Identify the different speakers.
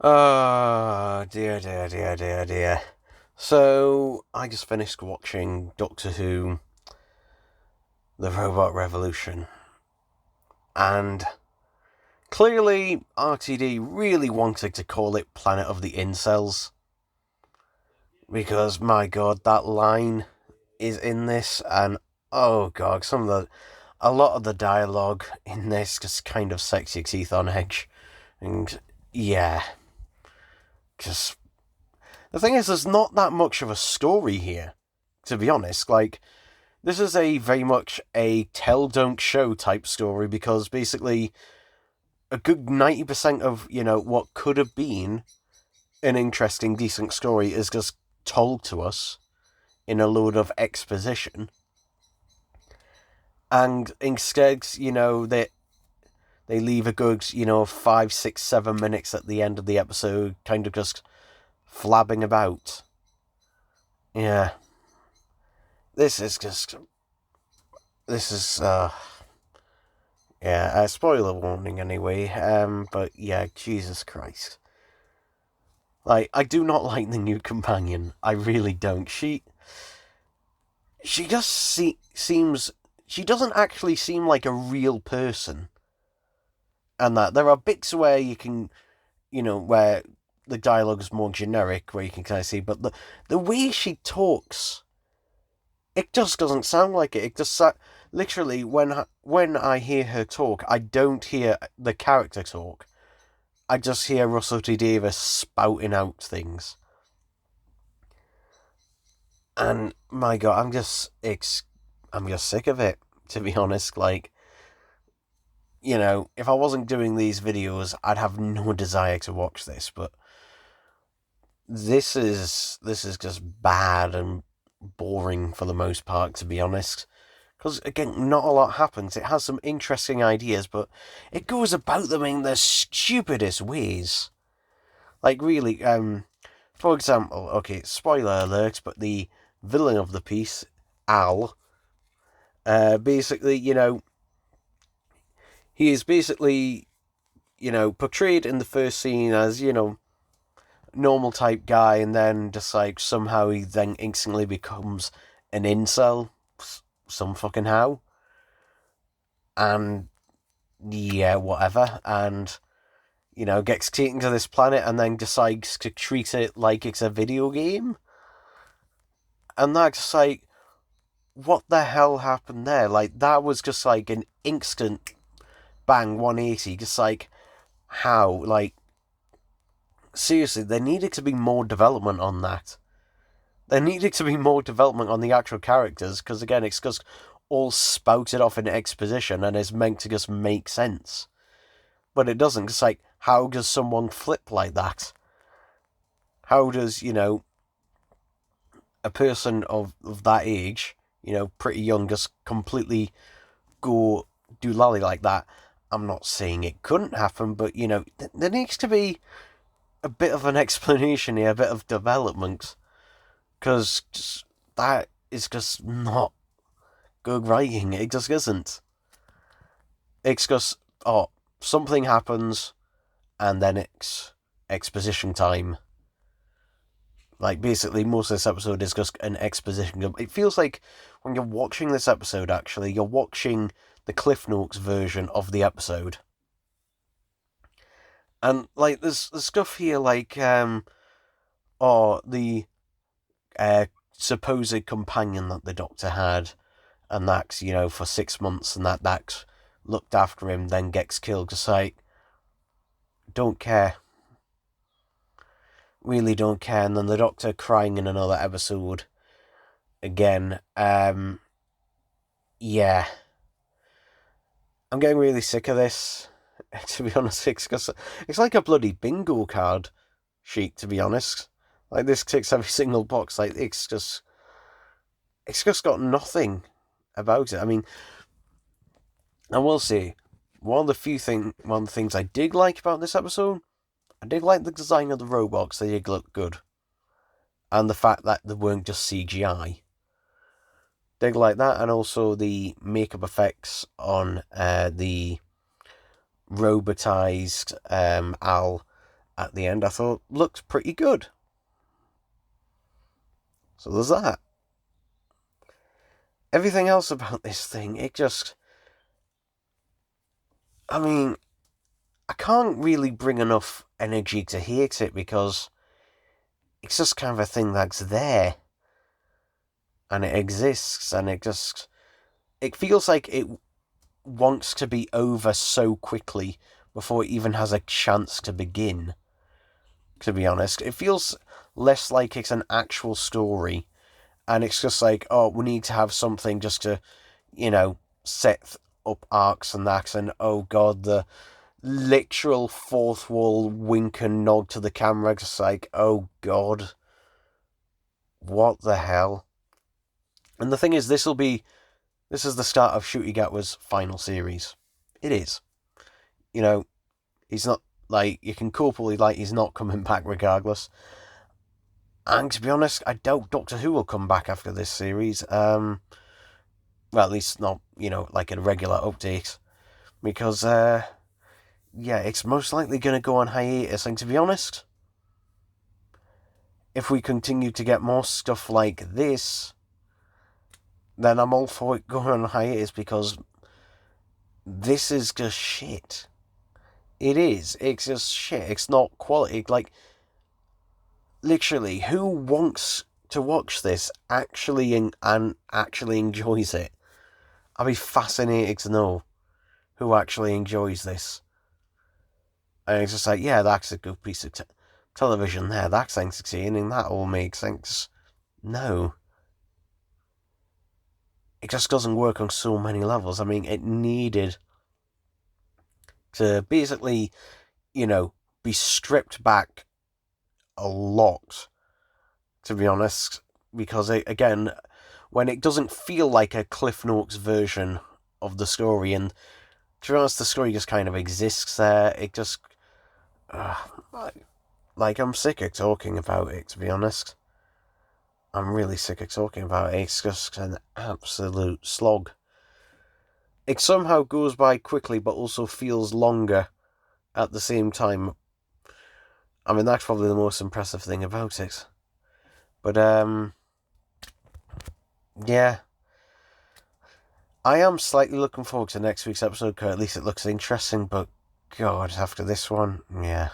Speaker 1: Oh, dear, dear, dear, dear, dear. So, I just finished watching Doctor Who, The Robot Revolution. And clearly, RTD really wanted to call it Planet of the Incels. Because, my god, that line is in this, and oh god, a lot of the dialogue in this just kind of sets your teeth on edge. And yeah, just the thing is, there's not that much of a story here, to be honest. Like, this is a very much a tell don't show type story because basically a good 90% of, what could have been an interesting, decent story is just told to us in a load of exposition. And instead, they leave a good, 5, 6, 7 minutes at the end of the episode kind of just flabbing about. Yeah. This is just. This is, yeah, spoiler warning anyway, but yeah, Jesus Christ. Like, I do not like the new companion. I really don't. She just seems. She doesn't actually seem like a real person. And that there are bits where you can, where the dialogue's more generic, where you can kind of see, but the way she talks, it just doesn't sound like it. It just literally when I hear her talk, I don't hear the character talk. I just hear Russell T Davies spouting out things, and my God, I'm just sick of it. To be honest, like, if I wasn't doing these videos, I'd have no desire to watch this. But this is just bad and boring for the most part, to be honest. Because, again, not a lot happens. It has some interesting ideas, but it goes about them in the stupidest ways. Like, really, for example, okay, spoiler alert, but the villain of the piece, Al, basically, he is basically, portrayed in the first scene as, normal type guy, and then just, like, somehow he then instantly becomes an incel, some fucking how. And yeah, whatever, and gets taken to this planet and then decides to treat it like it's a video game. And that's like, what the hell happened there? Like, that was just like an instant bang 180. Just like, how? Like, seriously, there needed to be more development on that. There needed to be more development on the actual characters, because again, it's just all spouted off in exposition and is meant to just make sense. But it doesn't. It's like, how does someone flip like that? How does, a person of that age, pretty young, just completely go do lolly like that? I'm not saying it couldn't happen, but, there needs to be a bit of an explanation here, a bit of development. Because that is just not good writing. It just isn't. It's just, oh, something happens, and then it's exposition time. Like, basically, most of this episode is just an exposition. It feels like when you're watching this episode, actually, you're watching the Cliff Notes version of the episode. And, like, there's stuff here like, the supposed companion that the Doctor had, and that's, for 6 months, and that looked after him, then gets killed. Just like, don't care. Really don't care. And then the Doctor crying in another episode again. Yeah. I'm getting really sick of this, to be honest. It's like a bloody bingo card sheet, to be honest. Like, this ticks every single box. Like, it's just got nothing about it. I mean, I will say, one of the things I did like about this episode, I did like the design of the robots. They did look good. And the fact that they weren't just CGI. Did like that, and also the makeup effects on the robotized Al at the end I thought looked pretty good. So there's that. Everything else about this thing, it just... I mean, I can't really bring enough energy to hate it because it's just kind of a thing that's there. And it exists, and it feels like it wants to be over so quickly before it even has a chance to begin, to be honest. It feels less like it's an actual story, and it's just like, oh, we need to have something just to, set up arcs and that, and oh god, the literal fourth wall wink and nod to the camera, just like, oh god, what the hell? And the thing is, this is the start of Ncuti Gatwa's final series. It is. He's not, you can corporally, he's not coming back regardless. And to be honest, I doubt Doctor Who will come back after this series. Well, at least not, like a regular update. Because, it's most likely going to go on hiatus. And to be honest, if we continue to get more stuff like this, then I'm all for it going on hiatus, because this is just shit. It is. It's just shit. It's not quality. Literally, who wants to watch this actually and actually enjoys it? I'd be fascinated to know who actually enjoys this. And it's just like, yeah, that's a good piece of television there. That's entertaining. That all makes sense. No. It just doesn't work on so many levels. I mean, it needed to basically, be stripped back a lot, to be honest, because again, when it doesn't feel like a Cliff Notes version of the story, and to be honest, the story just kind of exists there, it just, I'm sick of talking about it, to be honest. I'm really sick of talking about it. It's just an absolute slog. It somehow goes by quickly, but also feels longer at the same time. I mean, that's probably the most impressive thing about it. But, yeah. I am slightly looking forward to next week's episode, because at least it looks interesting, but God, after this one, yeah.